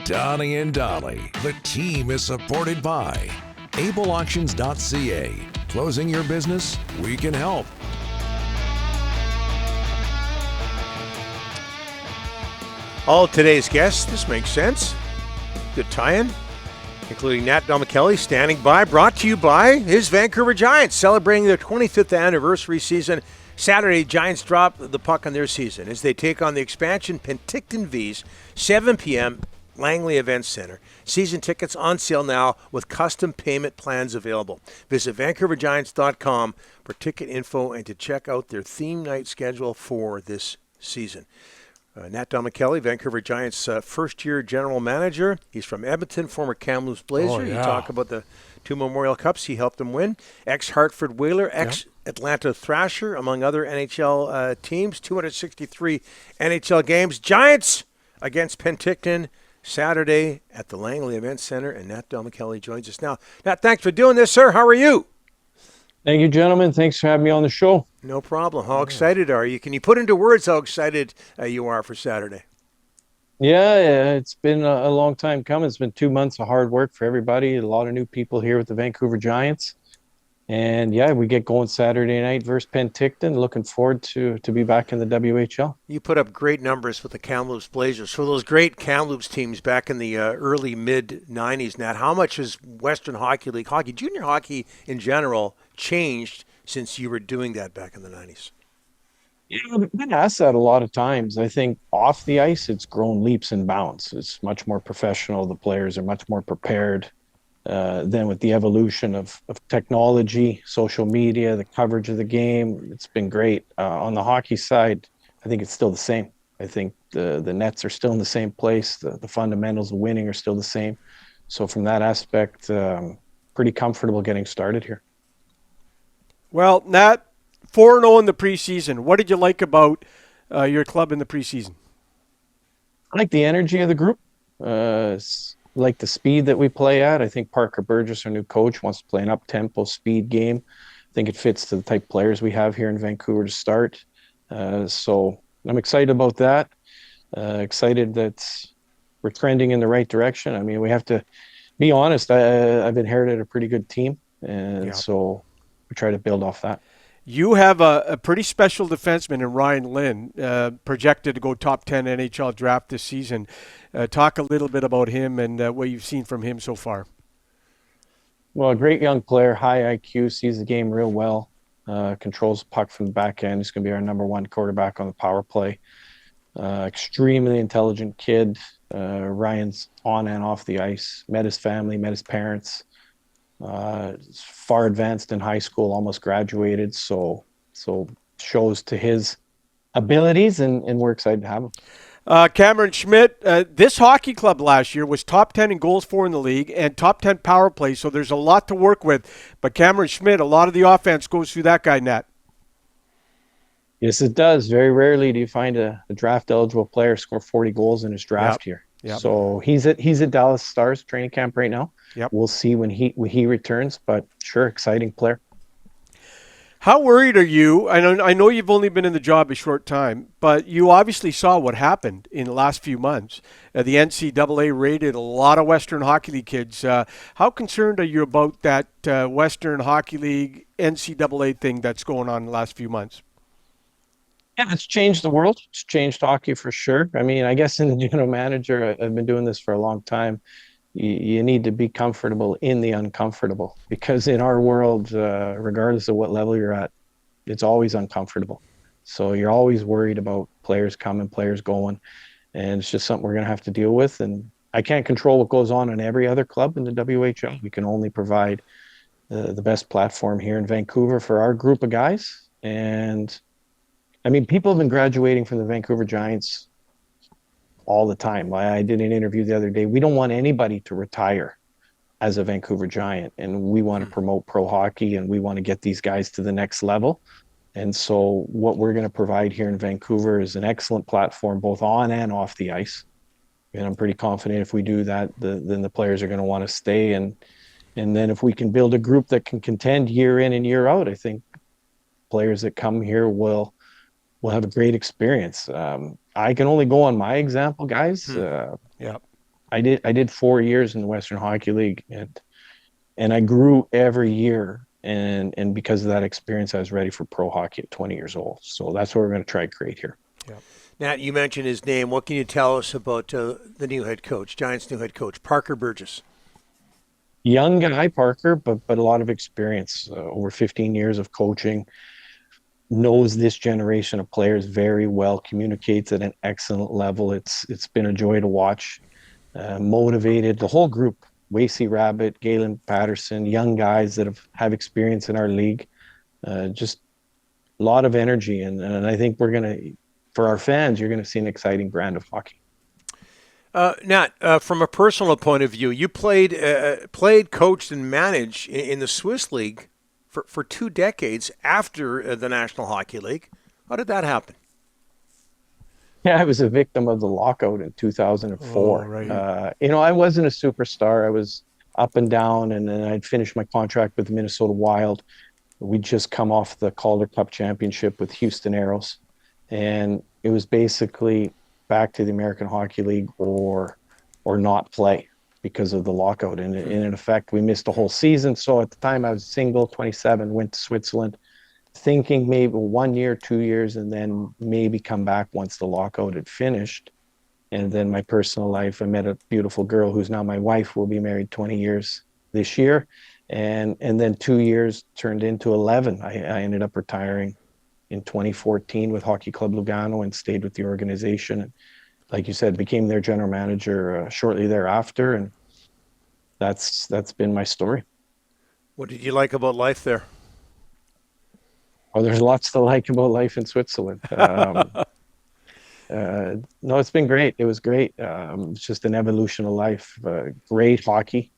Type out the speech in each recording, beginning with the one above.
Donnie and Dolly. The team is supported by ableauctions.ca. Closing your business? We can help. All today's guests, this makes sense. Good tie-in, including Hnat Domenichelli standing by, brought to you by his Vancouver Giants, celebrating their 25th anniversary season. Saturday, Giants drop the puck on their season as they take on the expansion Penticton Vs, 7 p.m., Langley Events Center. Season tickets on sale now with custom payment plans available. Visit VancouverGiants.com for ticket info and to check out their theme night schedule for this season. Hnat Domenichelli, Vancouver Giants' first-year general manager. He's from Edmonton, former Kamloops Blazer. Oh, yeah. You talk about the 2 Memorial Cups he helped them win. Ex-Hartford Whaler, ex-Atlanta Thrasher, among other NHL teams. 263 NHL games. Giants against Penticton Saturday at the Langley Events Center, and Hnat Domenichelli joins us now. Hnat, thanks for doing this, sir. How are you? Thank you, gentlemen. Thanks for having me on the show. No problem. How excited are you? Can you put into words how excited you are for Saturday? Yeah, it's been a long time coming. It's been 2 months of hard work for everybody. A lot of new people here with the Vancouver Giants. And yeah, we get going Saturday night versus Penticton. Looking forward to be back in the WHL. You put up great numbers with the Kamloops Blazers. So those great Kamloops teams back in the early, mid-'90s, Nat, how much has Western Hockey League hockey, junior hockey in general, changed since you were doing that back in the 90s? Yeah, I've been asked that a lot of times. I think off the ice, it's grown leaps and bounds. It's much more professional. The players are much more prepared. Then with the evolution of technology, social media, the coverage of the game, it's been great. On the hockey side, I think it's still the same. I think the nets are still in the same place. The fundamentals of winning are still the same. So from that aspect, pretty comfortable getting started here. Well, Nat, 4-0 in the preseason. What did you like about your club in the preseason? I like the energy of the group. Like the speed that we play at. I think Parker Burgess, our new coach, wants to play an up-tempo speed game. I think it fits to the type of players we have here in Vancouver to start. So I'm excited about that. Excited that we're trending in the right direction. I mean, we have to be honest. I've inherited a pretty good team, and so we try to build off that. You have a pretty special defenseman in Ryan Lynn, projected to go top 10 NHL draft this season. Talk a little bit about him and what you've seen from him so far. Well, a great young player, high IQ, sees the game real well, controls the puck from the back end. He's going to be our number one quarterback on the power play. Extremely intelligent kid. Ryan's on and off the ice. Met his family, met his parents. Far advanced in high school, almost graduated, so shows to his abilities, and we're excited to have him. Cameron Schmidt, this hockey club last year was top 10 in goals for in the league and top 10 power play, so there's a lot to work with. But Cameron Schmidt, a lot of the offense goes through that guy, Nat. Yes, it does. Very rarely do you find a draft-eligible player score 40 goals in his draft year. Yep. So he's at Dallas Stars training camp right now. Yep. We'll see when he returns, but sure, exciting player. How worried are you? I know you've only been in the job a short time, but you obviously saw what happened in the last few months. The NCAA raided a lot of Western Hockey League kids. How concerned are you about that Western Hockey League NCAA thing that's going on in the last few months? Yeah, it's changed the world. It's changed hockey for sure. I mean, I guess in the general manager, I've been doing this for a long time. You need to be comfortable in the uncomfortable, because in our world, regardless of what level you're at, it's always uncomfortable. So you're always worried about players coming, players going, and it's just something we're going to have to deal with. And I can't control what goes on in every other club in the WHL. We can only provide the best platform here in Vancouver for our group of guys. And I mean, people have been graduating from the Vancouver Giants all the time. I did an interview the other day. We don't want anybody to retire as a Vancouver Giant, and we want to promote pro hockey, and we want to get these guys to the next level. And so what we're going to provide here in Vancouver is an excellent platform, both on and off the ice. And I'm pretty confident if we do that, then the players are going to want to stay. And then if we can build a group that can contend year in and year out, I think players that come here will have a great experience. I can only go on my example, guys. Yep. I did 4 years in the Western Hockey League, and I grew every year. And because of that experience, I was ready for pro hockey at 20 years old. So that's what we're going to try to create here. Yeah. Nat, you mentioned his name. What can you tell us about the new head coach, Giants' new head coach, Parker Burgess? Young guy, Parker, but a lot of experience, over 15 years of coaching, knows this generation of players very well, communicates at an excellent level. It's been a joy to watch. Motivated, the whole group, Wasey Rabbit, Galen Patterson, young guys that have experience in our league. Just a lot of energy. And I think for our fans, you're going to see an exciting brand of hockey. Nat, from a personal point of view, you played, coached, and managed in the Swiss League for 2 decades after the National Hockey League. How did that happen? Yeah, I was a victim of the lockout in 2004. Oh, right. I wasn't a superstar. I was up and down, and then I'd finished my contract with the Minnesota Wild. We'd just come off the Calder Cup championship with Houston Aeros, and it was basically back to the American Hockey League or not play because of the lockout. And in effect, we missed a whole season. So at the time I was single, 27, went to Switzerland, thinking maybe 1 year, 2 years, and then maybe come back once the lockout had finished. And then my personal life, I met a beautiful girl who's now my wife. We'll be married 20 years this year. And then 2 years turned into 11. I ended up retiring in 2014 with Hockey Club Lugano and stayed with the organization. And like you said, became their general manager shortly thereafter. And that's been my story. What did you like about life there? Oh, there's lots to like about life in Switzerland. No, it's been great. It was great. It's just an evolution of life. Great hockey.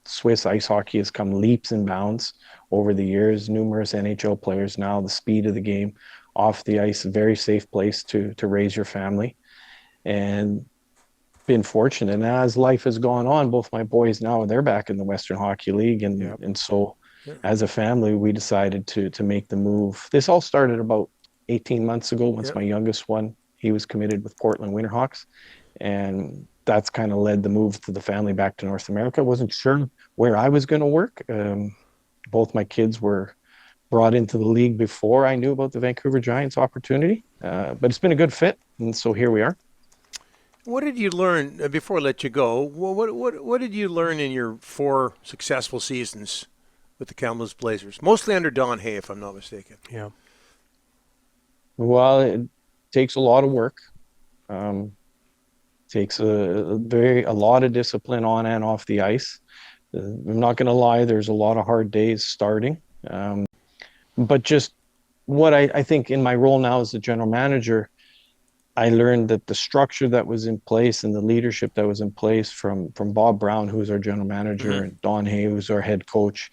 Swiss ice hockey has come leaps and bounds over the years. Numerous NHL players now. The speed of the game off the ice, a very safe place to raise your family, and been fortunate. And as life has gone on, both my boys now, they're back in the Western Hockey League, and so as a family, we decided to make the move. This all started about 18 months ago. Once my youngest one, he was committed with Portland Winterhawks, and that's kind of led the move to the family back to North America. I wasn't sure where I was going to work. Both my kids were brought into the league before I knew about the Vancouver Giants opportunity, but it's been a good fit, and so here we are. What did you learn, before I let you go, what did you learn in your 4 successful seasons with the Kamloops Blazers? Mostly under Don Hay, if I'm not mistaken. Yeah. Well, it takes a lot of work. Takes a lot of discipline on and off the ice. I'm not going to lie, there's a lot of hard days starting. But just what I think in my role now as the general manager, I learned that the structure that was in place and the leadership that was in place from Bob Brown, who's our general manager, and Don Hay, who's our head coach,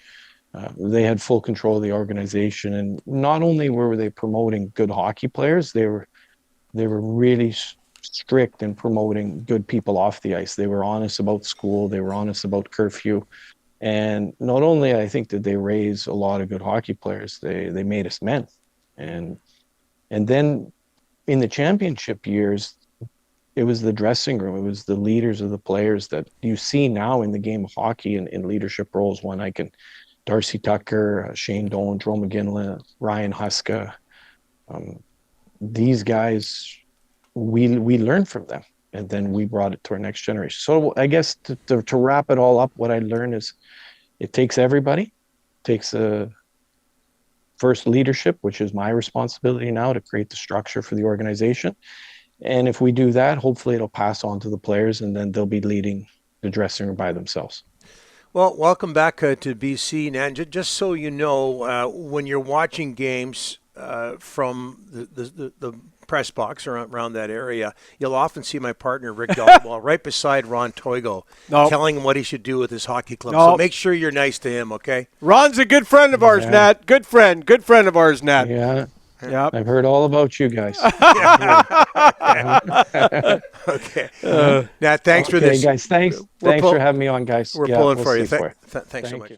they had full control of the organization. And not only were they promoting good hockey players, they were really strict in promoting good people off the ice. They were honest about school. They were honest about curfew. And not only, I think, did they raise a lot of good hockey players, they made us men. And then in the championship years, it was the dressing room. It was the leaders of the players that you see now in the game of hockey in leadership roles. Darcy Tucker, Shane Doan, Joe McGinley, Ryan Huska. These guys, we learned from them, and then we brought it to our next generation. So I guess to wrap it all up, what I learned is it takes everybody. It takes first leadership, which is my responsibility now to create the structure for the organization. And if we do that, hopefully it'll pass on to the players, and then they'll be leading the dressing room by themselves. Well, welcome back to BC, and just so you know, when you're watching games from the press box around that area, you'll often see my partner Rick Daltwell right beside Ron Toigo, telling him what he should do with his hockey club. So make sure you're nice to him, okay? Ron's a good friend of ours, Nat. Good friend of ours, Nat. Yeah. Yep. I've heard all about you guys. Okay. Nat, thanks for this. Guys, thanks for having me on, guys. We're pulling we'll for you. see Thanks so much. you.